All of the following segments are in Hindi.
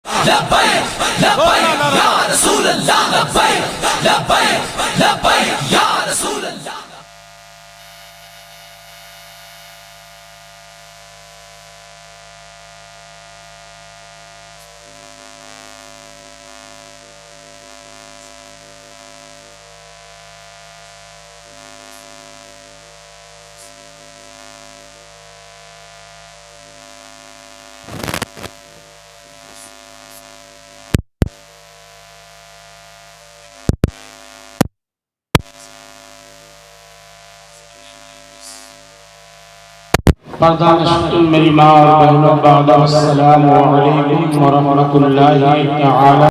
लब्बैक लब्बैक या रसूल अल्लाह, लब्बैक लब्बैक लब्बैक या रसूल अल्लाह। मेरी माँ और बहनों, अस्सलामु अलैकुम व रहमतुल्लाहि तआला।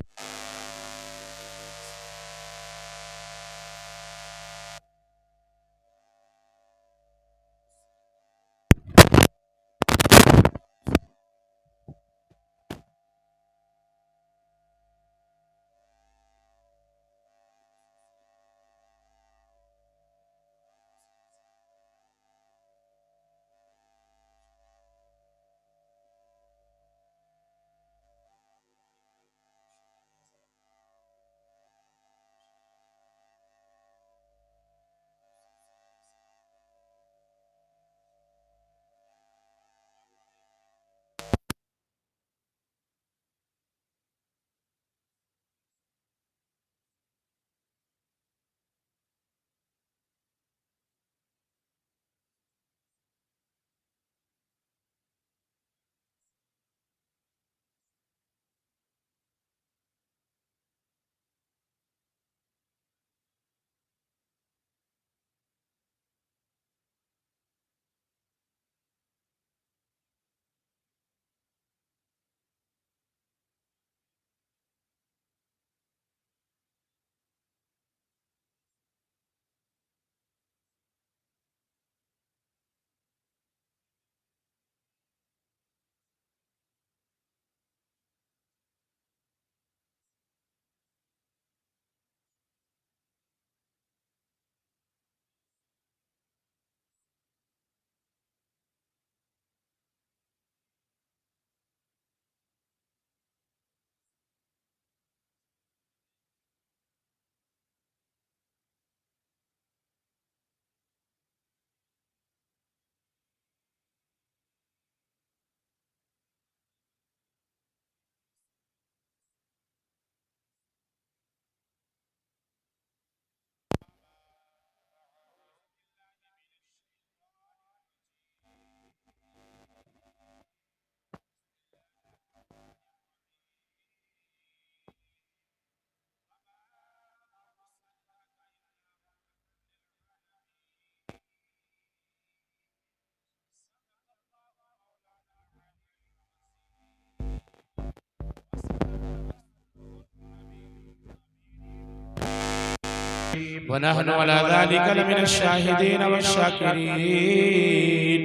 वनहनु अला ज़ालिका लमिन शाहिदीन व शाकिरीन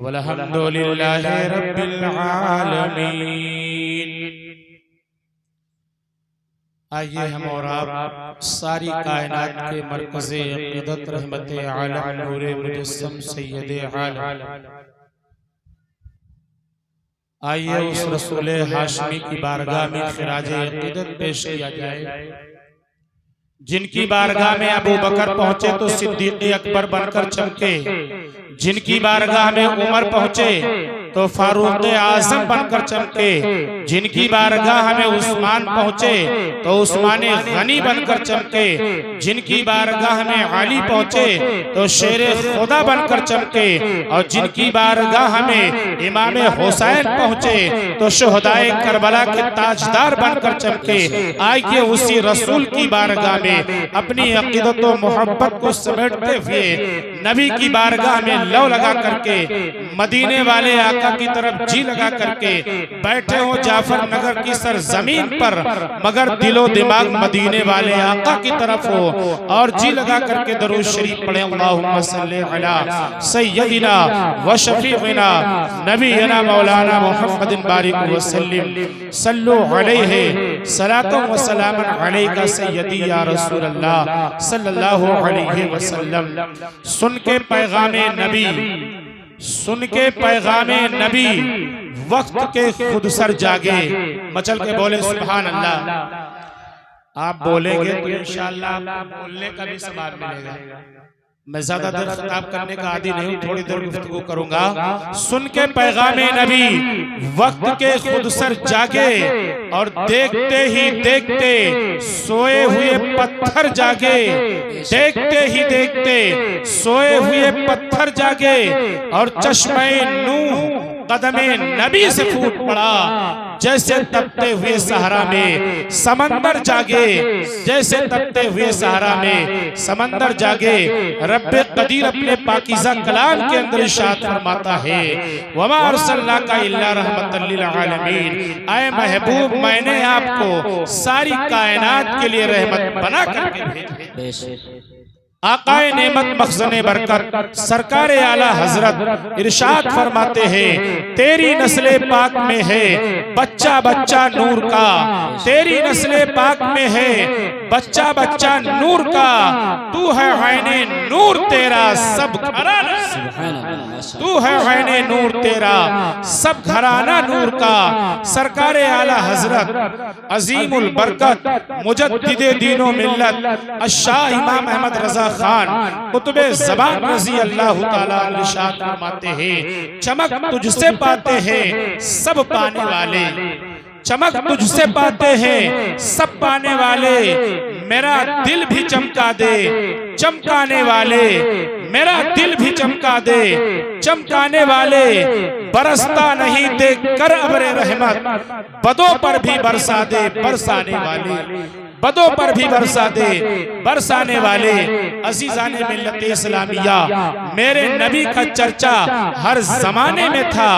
वल्हम्दुलिल्लाहि रब्बिल आलमीन। आइए हम और आप सारी कायनात के मरकज़े अक़ीदत रहमते आलम नूरे मुजस्सम सैयदे आलम, आइए उस रसूले हाशमी की बारगाह में ख़िराजे अक़ीदत पेश किया जाए, जिनकी बारगाह में अबू बकर पहुंचे तो सिद्दीक़ अकबर बनकर चमके, जिनकी बारगाह में उमर पहुंचे तो फारूक आज़म बनकर चमके, जिनकी बारगाह में उस्मान पहुंचे तो उस्मान गनी बनकर चमके, जिनकी बारगाह में अली पहुंचे तो शेर खुदा बनकर चमके, और जिनकी बारगाह में इमाम हुसैन पहुंचे तो शुहदाए करबला के ताजदार बनकर चमके। आइए उसी रसूल की बारगाह में अपनी अक़ीदत व मोहब्बत को समेटते हुए नबी की बारगाह में लौ लगा करके मदीने वाले आका की तरफ जी लगा करके बैठे हो जाफर नगर की सरजमीन पर, मगर दिलो दिमाग मदीने वाले आका की तरफ हो, और जी लगा करके दरूद शरीफ पढ़े, अल्लाहुम्मा सल्ली अला सय्यदिना व शफीइना नबीना मौलाना मुहम्मदिन बारिक व सल्लिम सल्लु अलैहि सलातो व सलामन अलैका सय्यदी या रसूल अल्लाह सल्लल्लाहु अलैहि वसल्लम। सुन के पैगामे नबी, सुन के पैगामे नबी वक्त के खुद सर जागे। मचल के बोले सुभान अल्लाह। आप बोलेंगे तो इंशाअल्लाह आपको बोलने का भी सवाब मिलेगा। मैं ज्यादा देर खिताब करने का आदी नहीं हूँ, थोड़ी देर गुफ्तगू करूंगा। सुन के पैगामे नबी वक्त के खुद सर जागे और देखते ही देखते सोए हुए पत्थर जागे। देखते ही देखते सोए हुए पत्थर जागे और चश्मे नूह कदमे नबी से फूट पड़ा। जैसे तपते हुए सहारा में समंदर जागे, जैसे तपते हुए सहारा में समंदर जागे। रब्बे कदीर अपने पाकीज़ा कलाम के अंदर इरशाद फरमाता है, वमा अरसलनाका इल्ला रहमतल लिल आलमीन। आए महबूब, मैंने आपको सारी कायनात के लिए रहमत बना करके भेजा। आकाए नेमत मखज़ने बरकत सरकार आला हजरत इरशाद फरमाते हैं, तेरी नस्ले पाक में है बच्चा बच्चा नूर का। तेरी नस्ले पाक में है बच्चा बच्चा नूर का। तू है ऐने नूर तेरा सब घराना। तू है ऐने नूर तेरा सब घराना नूर का। सरकार आला हजरत अजीमुल बरकत मुजद्दिदे दीनो मिल्लत अशाह इमाम अहमद रजा खान कुतुबे ज़बान रज़ी अल्लाह ताला इरशाद फरमाते हैं, चमक तुझसे पाते हैं सब पाने वाले। चमक तुझसे पाते हैं सब पाने वाले। मेरा दिल भी चमका दे चमकाने वाले। मेरा दिल भी चमका दे चमकाने वाले। बरसता नहीं देख कर अबरे रहमत, बदों पर भी बरसा दे बरसाने वाले। बदों पर भी बरसा दे बरसाने वाले। अजीज़ाने मिल्लत इस्लामिया, मेरे नबी का चर्चा हर जमाने में था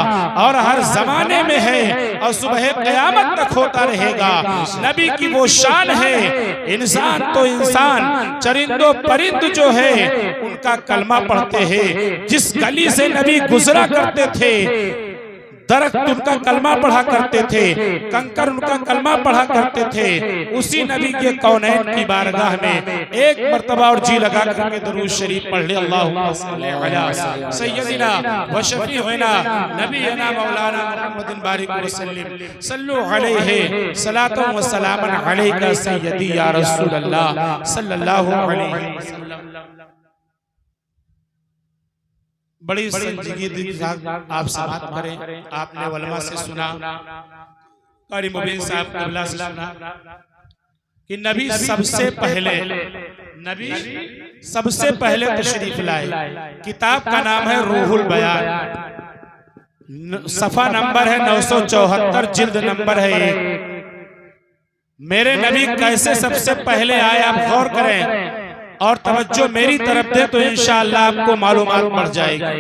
और हर जमाने में है और सुबह क़यामत तक होता रहेगा। नबी की वो शान है, इंसान तो इंसान, चरिंदो परिंद जो है उनका कलमा पढ़ते हैं। जिस गली से नबी गुजरा करते थे दरख्त उनका कलमा पढ़ा करते थे, कंकर उनका कलमा पढ़ा करते थे। उसी नबी के कौनैन की बारगाह में एक मर्तबा और जी लगा करके दुरूद शरीफ पढ़ ले। अल्लाहुम्मा सल्ली अला सय्यदिना व शफीइना नबीना मौलाना मुहम्मदिन बारिक वसल्लिम सल्लु अलैहि सलातु व सलामन अलैका सय्यदी या रसूल अल्लाह सल्लल्लाहु अलैहि वसल्लम। बड़ी संजीदगी के साथ आपसे बात करें। आपने उलमा से सुना, कारी मुबीन साहब क़िबला से सुना कि नबी सबसे पहले तशरीफ लाए। किताब का नाम है रूहुल बयान, सफ़ा नंबर है 974, जिल्द नंबर है 1। मेरे नबी कैसे सबसे पहले आए आप गौर करें और तवज्जो मेरी तरफ दे तो इंशाअल्लाह आपको मालूमात बढ़ जाएगी।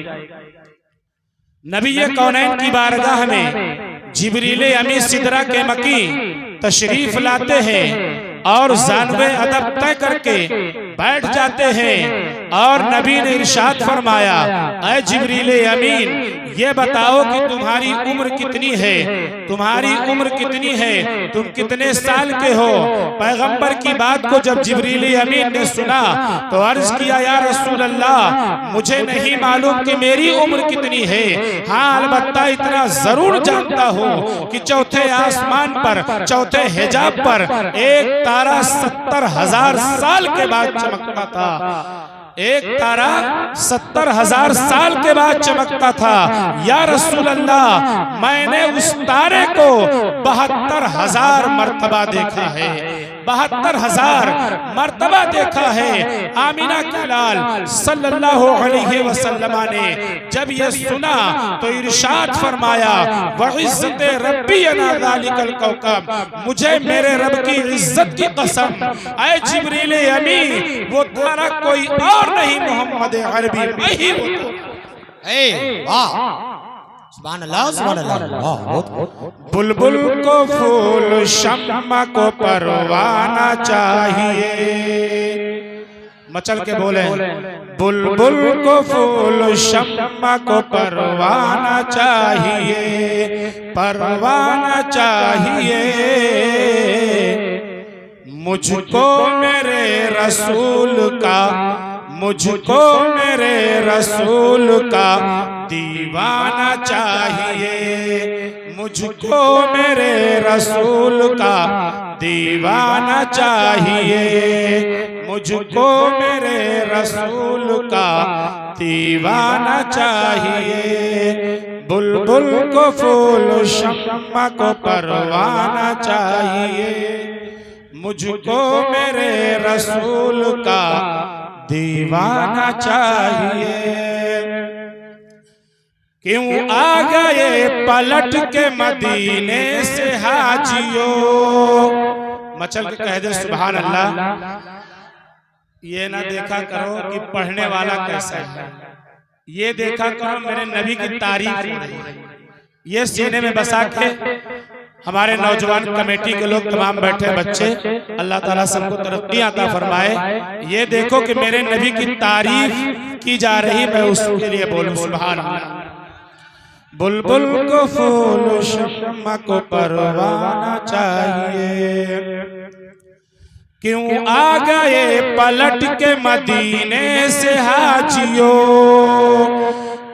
नबी ये कौनैन की बारगाह में जिब्रील अमी सिदरा के मकी तशरीफ लाते हैं और जानवे अदब तय करके बैठ जाते हैं और नबी ने इरशाद फरमाया, ऐ जिब्रील अमीन ये बताओ कि तुम्हारी उम्र कितनी है, तुम्हारी उम्र कितनी है, तुम कितने साल के हो। पैगंबर की बात को जब जिब्रील अमीन ने सुना तो अर्ज किया, या रसूल अल्लाह मुझे नहीं मालूम कि मेरी उम्र कितनी है, हाँ अलबत्ता इतना जरूर जानता हूँ कि चौथे आसमान पर चौथे हिजाब पर एक तारा 70,000 साल के बाद चमकता था। एक तारा 70,000 साल के बाद चमकता था। या रसूल अल्लाह मैंने उस तारे को 72,000 मर्तबा देखा है, 72,000 मर्तबा देखा है। आमिना के लाल सल्लल्लाहु अलैहि वसल्लम ने जब ये सुना तो इरशाद फरमाया, वइज़्ज़ते रब्बी अना ज़ालिकल कौकब, मुझे मेरे रब की इज्जत की कसम, ऐ जिब्रील अमीन वो तारा कोई और नहीं मोहम्मद अरबी में ही होता। वाह सुभान अल्लाह सुभान अल्लाह। बुलबुल को फूल शम्मा को परवाना चाहिए। मचल के बोले, बुलबुल को फूल शम्मा को परवाना चाहिए, परवाना चाहिए। मुझको मेरे रसूल का, मुझको मेरे रसूल का दीवाना चाहिए, मुझको मेरे रसूल का दीवाना चाहिए, मुझको मेरे रसूल का दीवाना चाहिए। बुलबुल को फूल शम्मा को परवाना चाहिए, मुझको मेरे रसूल का दीवाना चाहिए। क्यों आ गए पलट के मदीने से हाजियो, मचल के कह दे सुभान अल्लाह। ये ना देखा करो कि पढ़ने वाला कैसा है, ये देखा करो मेरे नबी की तारीफ। ये सीने में बसा के हमारे नौजवान कमेटी के लोग तमाम बैठे बच्चे, अल्लाह ताला सबको तरक्की अता फरमाए। ये देखो कि मेरे नबी की तारीफ की जा रही, मैं उसके लिए बोलूं सुभान अल्लाह। बुलबुल को फूल शम्मा को परवाना चाहिए, क्यों आ गए पलट के मदीने से हाजियो,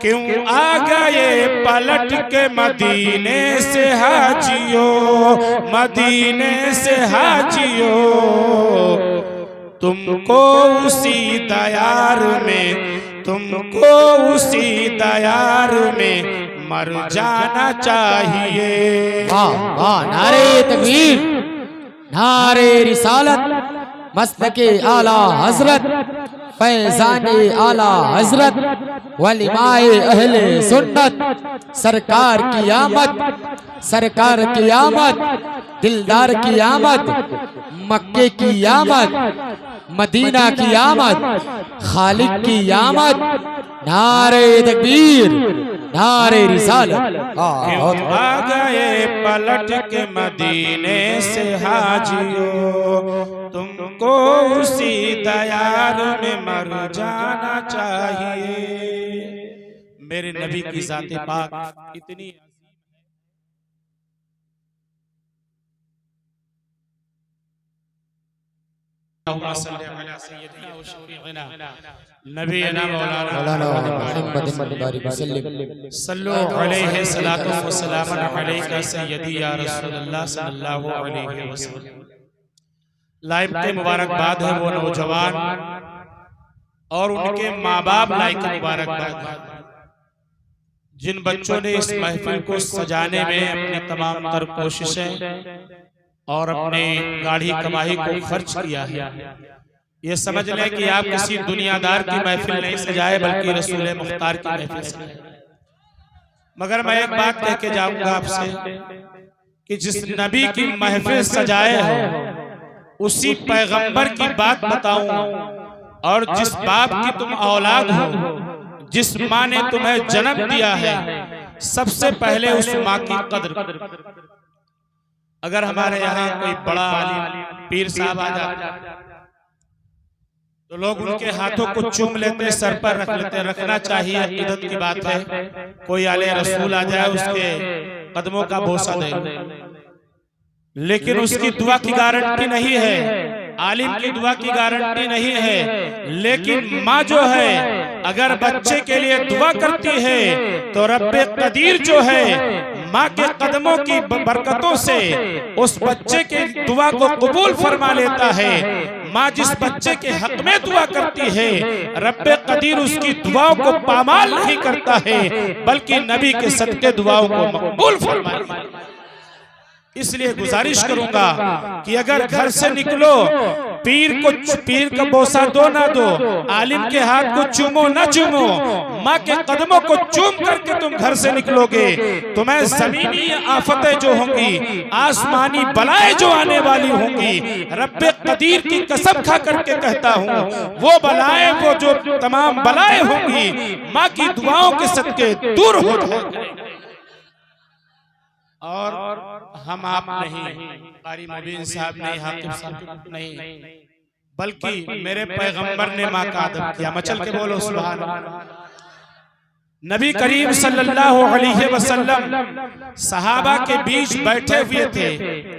क्यों आ गए पलट के मदीने से हाजियो, मदीने से हाजियो। तुमको उसी दयार में, तुमको उसी दयार में मर जाना चाहिए। नारे तकबीर, नारे रिसालत, मस्तके आला हजरत, फैजाने आला हजरत, वलिमाए अहले सुन्नत, सरकार की आमद, सरकार की आमद, दिलदार की आमद, मक्के की आमद, मदीना की आमद, खालिक की आमद। नारे तकबीर, नारे रिसालत। आ गए पलट के मदीने से हाजियो, तुमको उसी दयार में मर जाना चाहिए। मेरे नबी की ज़ात पाक इतनी नबी मौलाना मुहम्मद सल्लल्लाहु अलैहि सलातो व सलाम अलैका सय्यदी या रसूलल्लाह सल्लल्लाहु अलैहि वसल्लम। लाइव के मुबारकबाद है वो नौजवान और उनके माँ बाप लाइव के मुबारकबाद है जिन बच्चों ने इस महफिल को सजाने में अपनी तमाम तर कोशिशें और अपने गाढ़ी कमाई को खर्च किया है। ये समझ लें कि आप किसी दुनियादार की महफिल नहीं सजाए बल्कि रसूल मुख्तार की महफिल सजाए। मगर मैं एक बात कह के जाऊंगा आपसे कि जिस नबी की महफिल सजाए हो उसी पैगंबर की बात बताऊं, और जिस बाप की तुम औलाद हो, जिस माँ ने तुम्हें जन्म दिया है, सबसे पहले उस माँ की कद्र। अगर हमारे यहाँ कोई बड़ा आलिम पीर साहब आ जाते तो लोग उनके हाथों को चूम लेते, सर पर रख लेते। रखना चाहिए, इज्जत की बात है। कोई आले रसूल आ जाए उसके कदमों का बोसा दे, लेकिन उसकी दुआ की गारंटी नहीं है, आलिम की दुआ की गारंटी नहीं है। लेकिन माँ जो है अगर बच्चे के लिए दुआ करती है तो रब्बे कदीर जो है माँ के कदमों की बरकतों से उस बच्चे के दुआ को कबूल फरमा लेता है। माँ जिस बच्चे के हक में दुआ करती है रब्बे कदीर उसकी दुआओं को पामाल नहीं करता है बल्कि नबी के सदके दुआओं को मकबूल फरमाता है। इसलिए गुजारिश करूंगा कि अगर घर से निकलो पीर का बोसा दो ना दो, आलिम के हाथ को चूमो ना चूमो, माँ के कदमों को चूम करके तुम घर से निकलोगे तुम्हें जमीनी आफतें जो होंगी, आसमानी बलाएं जो आने वाली होंगी, रब्बे कदीर की कसम खा करके कहता हूँ वो बलाएं, वो जो तमाम बलाएं होंगी माँ की दुआओं के सदके दूर हो जाएंगे। और हम आप नहीं, कारी मुबीन साहब नहीं, हाकिम साहब नहीं, बल्कि मेरे पैगंबर ने माँ का अदब किया। मचल के बोलो सुभान अल्लाह। नबी करीम सल्लल्लाहु अलैहि वसल्लम सहाबा के बीच बैठे हुए थे।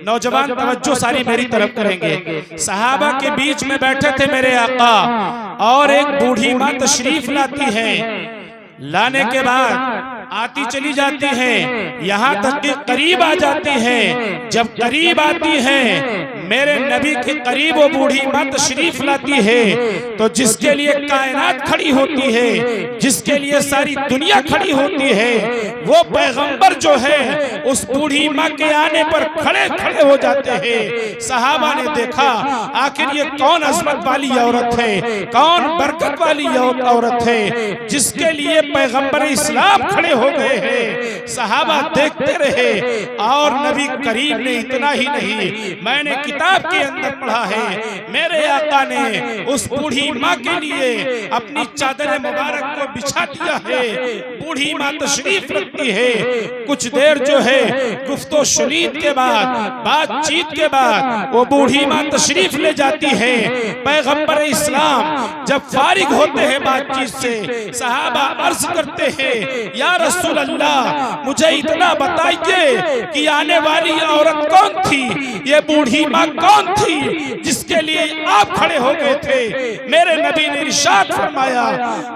नौजवान तवज्जो सारी मेरी तरफ करेंगे। सहाबा के बीच में बैठे थे मेरे आका, और एक बूढ़ी माँ तशरीफ लाती है। लाने के बाद आती चली जाती हैं, यहाँ तक कि करीब आ जाती हैं। जब करीब आती हैं, मेरे नबी के करीब वो बूढ़ी माँ तशरीफ लाती है, तो जिसके लिए कायनात खड़ी होती है, जिसके लिए सारी दुनिया खड़ी होती है, वो पैगंबर जो है उस बूढ़ी माँ के आने पर खड़े खड़े हो जाते हैं। सहाबा ने देखा आखिर ये कौन अजमत वाली औरत है, कौन बरकत वाली औरत है जिसके लिए पैगंबर इस्लाम खड़े हो गए हैं। सहाबा देखते रहे और नबी करीम ने इतना ही नहीं, मैंने किताब के अंदर पढ़ा है, मेरे आका ने उस बूढ़ी माँ के लिए अपनी चादर मुबारक को बिछा दिया है। बूढ़ी माँ तशरीफ रखती है, कुछ देर जो है गुफ्तो शुनीद के बाद, बातचीत के बाद वो बूढ़ी माँ तशरीफ ले जाती है। पैगंबर इस्लाम जब फारिग होते हैं बातचीत से, सहाबा अर्ज करते हैं, या रसूल अल्लाह मुझे इतना बताइए कि आने वाली औरत कौन थी, ये बूढ़ी माँ कौन थी जिसके लिए आप खड़े हो गए थे। मेरे नबी ने इरशाद फरमाया,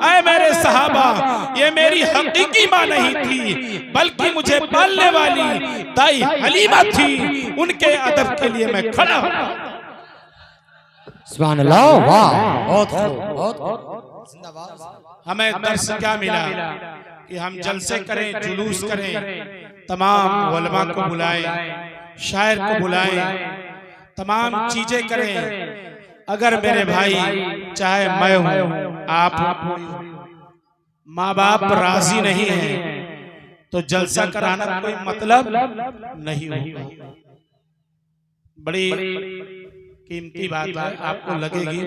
ऐ मेरे सहाबा, ये मेरी हकीकी माँ नहीं थी, बल्कि मुझे पालने वाली दाई हलीमा थी, उनके अदब के लिए मैं खड़ा हूँ। सुभान अल्लाह, वाह, बहुत हमें दर्स क्या मिला कि हम जलसे करें, जुलूस करें, तमाम उलमा को बुलाएं, शायर को बुलाएं, तमाम चीजें करें। अगर मेरे भाई चाहे मैं हूं, आप माँ बाप राजी नहीं है तो जलसा कराना कोई मतलब नहीं होगा। बड़ी कीमती बात है, आपको लगेगी।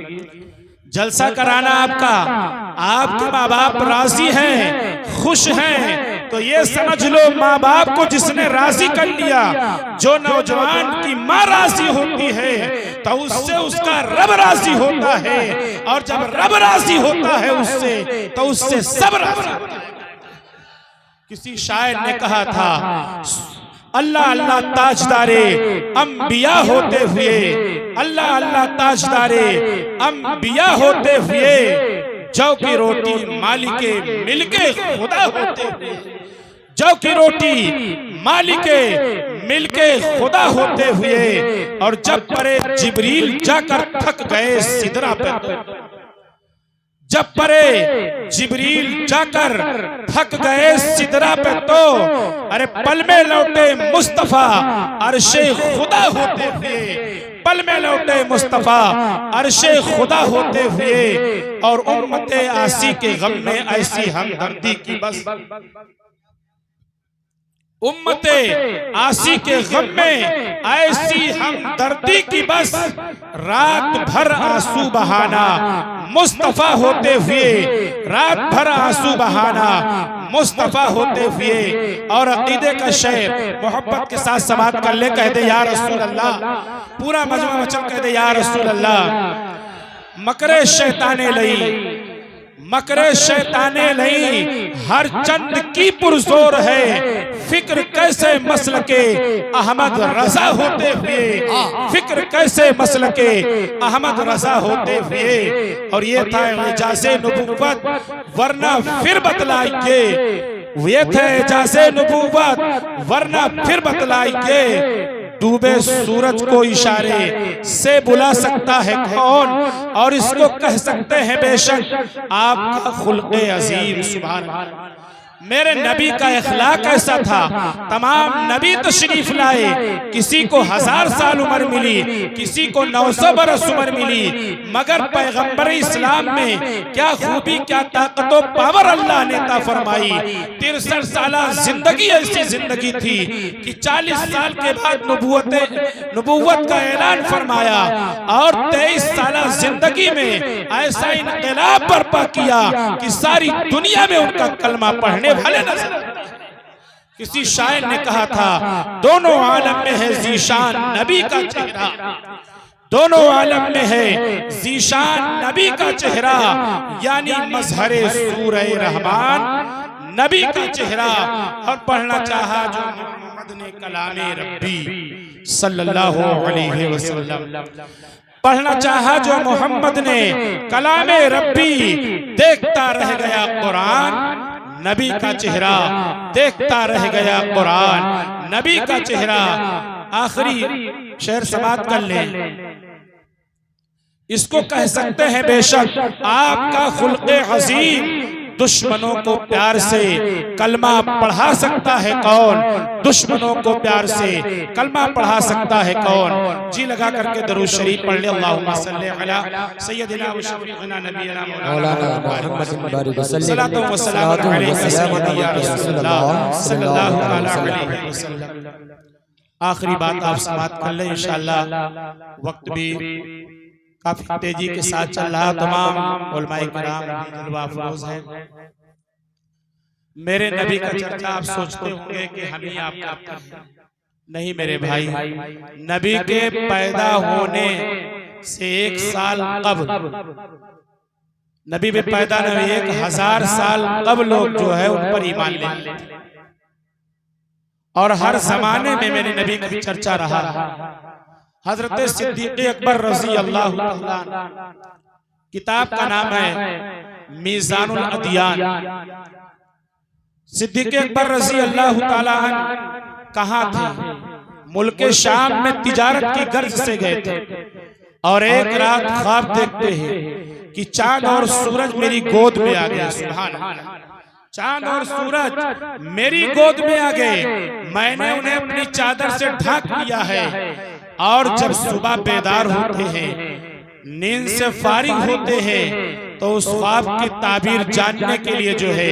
जलसा कराना आपके माँ बाप राजी हैं, खुश हैं, तो ये समझ लो माँ बाप को जिसने राजी कर लिया, जो नौजवान की माँ राजी होती है तो उससे उसका रब राजी होता है, और जब रब राजी होता है उससे तो उससे सब राजी होता है। किसी शायर ने कहा था, अल्लाह अल्लाह ताजदारे अंबिया होते हुए, अल्लाह अल्लाह ताजदारे अंबिया होते हुए, जौ की रोटी मालिके मिलके खुदा होते हुए, जौ की रोटी मालिके मिलके खुदा होते हुए, और जब परे जिब्रील जाकर थक गए सिदरा पे, जब परे जिब्रील जाकर थक गए सिदरा पे, तो अरे पल में लौटे मुस्तफा अर्शे खुदा होते हुए, पल में लौटे मुस्तफा अर्शे खुदा होते हुए, और उम्मते आसी के गम में ऐसी हमदर्दी की बस, उम्मते आसी के गम में ऐसी हमदर्दी की बस, रात भर आंसू बहाना मुस्तफा होते हुए, रात भर आंसू बहाना मुस्तफा होते हुए। और अकीदे का शेर मोहब्बत के साथ समात कर ले, कह दे या रसूल अल्लाह, पूरा मजमा वचन कह दे या रसूल अल्लाह। मकरे शैताने लई, मकरे शैताने लई, हर चंद की पुरजोर है, फिक्र कैसे मसल के अहमद रजा होते हुए, फिक्र कैसे मसल के अहमद रजा होते हुए। और ये था इजाज़े नबूवत, वरना फिर बतलाइए, ये थे इजाज़े नबूवत, वरना फिर बतलाइए। डूबे सूरज को इशारे से बुला सकता है कौन, और इसको कह सकते हैं बेशक आपका खुल्क़े अज़ीम। सुभान अल्लाह। मेरे नबी का इखलाक ऐसा था, तमाम नबी तशरीफ लाए, किसी को 1000 साल उम्र मिली, किसी को 900 बरस उम्र मिली, मगर पैगंबर इस्लाम में क्या खूबी, क्या ताकत और पावर अल्लाह ने अता फरमाई। 63 साल जिंदगी ऐसी जिंदगी थी कि 40 साल के बाद नबूवत का ऐलान फरमाया, और 23 साल जिंदगी में ऐसा इनकलाब बर्पा किया कि सारी दुनिया में उनका कलमा पढ़ने भले नजर। किसी शायर ने कहा था, दोनों आलम में है जीशान नबी का चेहरा, दोनों आलम में है जीशान नबी का चेहरा, यानी मजहरे सूरे रहमान नबी का चेहरा। और पढ़ना चाहा जो मोहम्मद ने कलामे रब्बी सल्लल्लाहु अलैहि वसल्लम, पढ़ना चाहा जो मोहम्मद ने कलामे रब्बी, देखता रह गया कुरान नबी का चेहरा देखता रह गया कुरान, नबी का चेहरा। आखिरी शेर समाप्त कर ले। इसको कह सकते हैं बेशक आपका खुल्क़े हसीन दुश्मनों को प्यार से कलमा पढ़ा सकता है कौन, दुश्मनों को प्यार से कलमा पढ़ा सकता है कौन। जी लगा करके दरूद शरीफ पढ़ ले। अल्लाहुम्मा सल्ली अला सय्यदिना व शफीअना नबीना मौलाना मुहम्मद सल्लल्लाहु अलैहि वसल्लम या रसूलल्लाह सल्लल्लाहु अलैहि वसल्लम। आखिरी बात आप समाप्त कर ले इंशाअल्लाह। वक्त भी काफी तेजी के साथ चल रहा। तमाम उलमाए किराम जलवा अफरोज है। मेरे नबी का चर्चा आप सोचते होंगे कि हम ही आप करते हैं। नहीं मेरे भाई, नबी के पैदा होने से 1 साल कब्ल, नबी में पैदा नहीं 1000 साल कब्ल लोग जो है उन पर ईमान ले लेते, और हर जमाने में मेरे नबी की चर्चा रहा। हजरत सिद्दीक़ अकबर रज़ी अल्लाह ताला, किताब का नाम है मीज़ानुल अदियान। सिद्दीक़ अकबर रज़ी अल्लाह ताला कहाँ थे? मुल्क शाम में तिजारत की गर्ज से गए थे, और एक रात ख्वाब देखते हैं कि चांद और सूरज मेरी गोद में आ गए। सुभान अल्लाह, चांद और सूरज मेरी गोद में आ गए, मैंने उन्हें अपनी चादर से ढक लिया है। और जब सुबह बेदार होते हैं, नींद से फारिग होते हैं, तो उस ख्वाब की ताबीर जानने के लिए जो है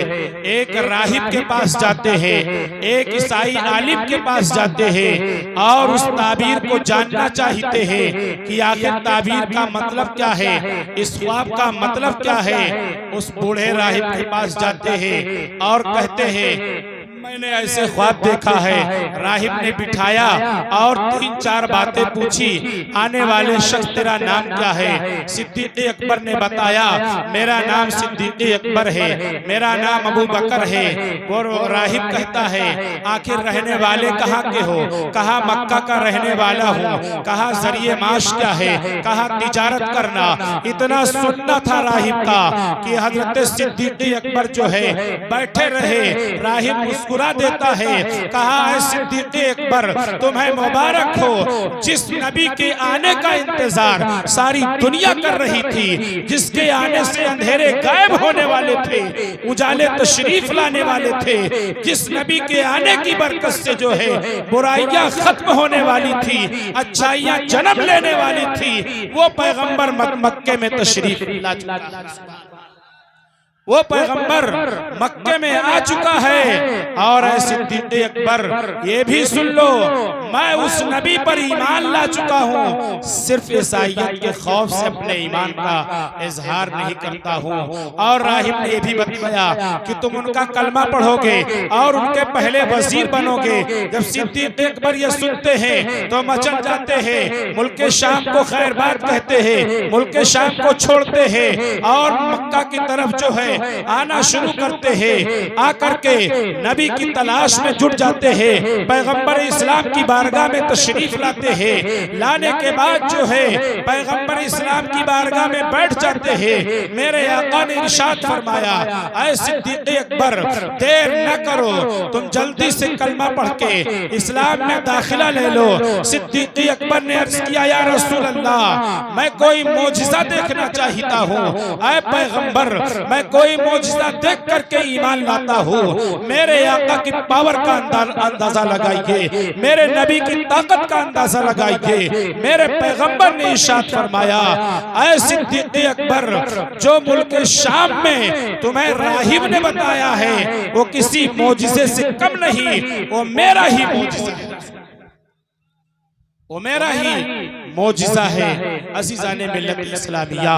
एक राहिब के पास जाते हैं, एक ईसाई आलिम के पास जाते हैं, और उस ताबीर को जानना चाहते हैं कि आखिर ताबीर का मतलब क्या है, इस ख्वाब का मतलब क्या है। उस बूढ़े राहिब के पास जाते हैं और कहते हैं मैंने ऐसे ख्वाब देखा है। राहिब ने बिठाया और 3-4 बातें पूछी। आने वाले शख्स तेरा नाम क्या है? सिद्दीक़ अकबर ने बताया मेरा नाम सिद्दीक़ अकबर है, मेरा नाम अबू बकर है। और राहिब कहता है आखिर रहने वाले कहाँ के हो? कहा मक्का का रहने वाला हूँ। कहा जरिए माश क्या है? कहा तिजारत करना। इतना सुनना था राहिब का कि हजरत सिद्दीक़ अकबर जो है बैठे रहे। राहिब मुस्कुरा देता है, कहा है सिद्दीक़ अकबर तुम्हें मुबारक हो, जिस नबी के आने का इंतजार सारी दुनिया कर रही थी, जिसके आने से अंधेरे गायब होने वाले थे, उजाले तशरीफ लाने वाले थे, जिस नबी के आने की बरकत से जो है बुराइयां खत्म होने वाली थी, अच्छाइयां जन्म लेने वाली थी, वो पैगंबर मक्के में तशरीफ ला चुका है। वो पैगंबर मक्के में आ चुका है। और सिद्दीक़ अकबर ये भी सुन लो, मैं उस नबी पर ईमान ला चुका हूँ, सिर्फ ईसाइयत के खौफ से अपने ईमान का इजहार नहीं करता हूँ। और राहिब ने ये भी बताया कि तुम उनका कलमा पढ़ोगे और उनके पहले वजीर बनोगे। जब सिद्दीक़ अकबर ये सुनते हैं तो मचल जाते हैं, मुल्क शाम को खैर बात कहते हैं, मुल्क शाम को छोड़ते हैं और मक्का की तरफ जो है आना शुरू करते हैं। आकर के नबी की तलाश में जुट जाते हैं, पैगंबर इस्लाम की बारगाह में तशरीफ लाते हैं। लाने के बाद जो है पैगंबर इस्लाम की बारगाह में बैठ जाते हैं। मेरे आका ने इरशाद फरमाया, ऐ सिद्दीक़ अकबर देर न करो, तुम जल्दी से कलमा पढ़ के इस्लाम में दाखिला ले लो। सिद्दीक़ अकबर ने अर्ज किया, या रसूल अल्लाह मैं कोई मौजिज़ा देखना चाहता हूँ। ऐ पैगंबर मैं कोई मौजिज़ा देख करके ईमान लाता हूँ। मेरे आका की पावर का अंदाजा लगाइए, मेरे नबी की ताकत का अंदाजा लगाइए। मेरे पैगंबर ने इरशाद फरमाया, ऐ सिद्दीक़ अकबर जो मुल्क शाम में तुम्हें राहिब ने बताया है वो किसी मौजिज़े से कम नहीं, वो मेरा ही मौजिज़ा है, वो मेरा ही मौजिज़ा है। अज़ीज़ाने मिल्लत इस्लामिया,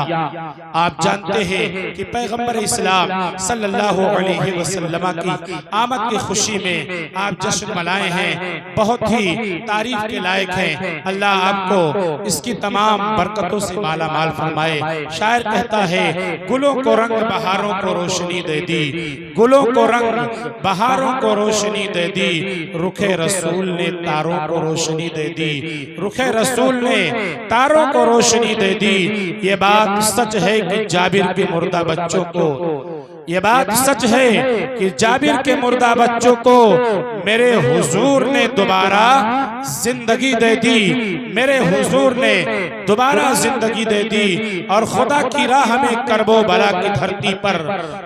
आप जानते हैं कि पैगंबर इस्लाम सल्लल्लाहु अलैहि वसल्लम की आमद की खुशी में आप जश्न मनाए हैं, बहुत ही तारीफ के लायक हैं। अल्लाह आपको इसकी तमाम बरकतों से माला माल फरमाए। शायर कहता है, गुलों को रंग बहारों को रोशनी दे दी, गुलों को रंग बहारों को रोशनी दे दी, रुखे रसूल ने तारों को रोशनी दे दी, रुखे रसूल ने तारों को रोशनी दे दी। ये बात सच है कि जाबिर के मुर्दा बच्चों को ये बात सच है कि जाबिर के मुर्दा बच्चों को मेरे हुजूर ने दोबारा जिंदगी दे दी, मेरे हुजूर ने दोबारा जिंदगी दे दी। और खुदा की राह में करबो बला की धरती पर,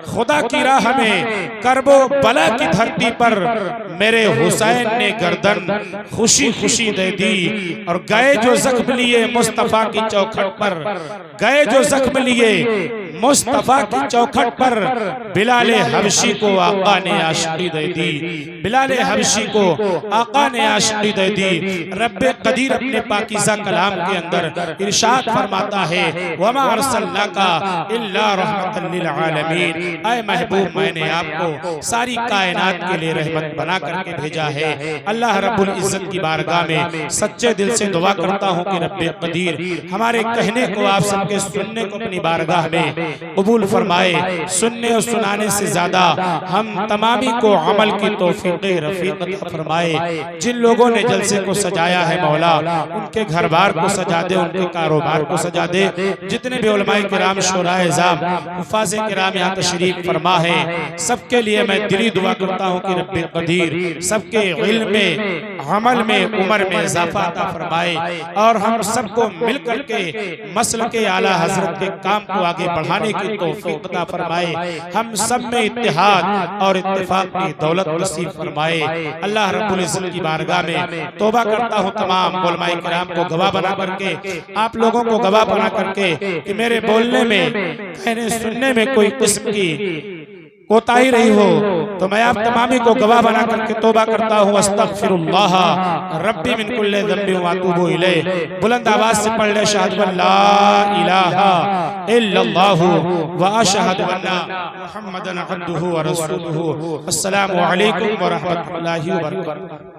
खुदा की राह में करबो बला की धरती पर मेरे हुसैन ने गर्दन खुशी खुशी दे दी। और गए जो जख्म लिए मुस्तफा की चौखट पर, गए जो जख्म लिए मुस्तफा की चौखट पर, बिलाले हबशी को आका ने आशिकी दे दी, बिलाले हबशी को आका ने आशिकी दे दी। रब्बे कदीर अपने पाकीज़ा कलाम के अंदर इरशाद फरमाता है, वमा अरसलनाका इल्ला रहमतल लिल आलमीन। ऐ महबूब, मैंने आपको सारी कायनात के लिए रहमत बना करके भेजा है। अल्लाह रब्बुल इज्जत की बारगाह में सच्चे दिल से दुआ करता हूँ कि रब्बे कदीर हमारे कहने को, आप सबके सुनने को अपनी बारगाह में कबूल फरमाए। सुनने और सुनाने से ज्यादा हम तमामी को अमल की तौफीक रफीक फरमाए। जिन लोगों ने जलसे को सजाया है मौला, उनके घर बार को सजा दे, उनके कारोबार को सजा दे। जितने भी उलमाए किराम, शुराए इज़ाम, हुफ़ाज़े किराम यहाँ तशरीफ फरमा है, सबके लिए मैं दिली दुआ करता हूँ कि रब्बे कदीर सबके इल्म में, अमल में, उम्र में इजाफा अता फरमाए और हम सबको मिल करके मसल के आला हजरत के काम को आगे बढ़ाने की तौफीक अता फरमाए। हम सब में इत्तेहाद और इत्तेफाक की दौलत नसीब फरमाए। अल्लाह रब्बुल इज्जत की बारगाह में तौबा करता हूँ तमाम उलमाए किराम को गवाह बना करके, आप लोगों को गवाह बना करके कि मेरे बोलने में, कहने सुनने में कोई किस्म की कोताही रही हो तो मैं आप तमामी को गवाह बना करके तौबा करता हूँ। अस्तगफिरुल्लाह रब्बी मिन कुल्लि ज़ंबिन व अतूबु इलैह। बुलंद आवाज से पढ़ ले, अशहदु अल्ला इलाहा इल्लल्लाहु व अशहदु अन्ना मुहम्मदन अब्दुहु व रसूलुहु। अस्सलामु अलैकुम व रहमतुल्लाहि व बरकातुहू।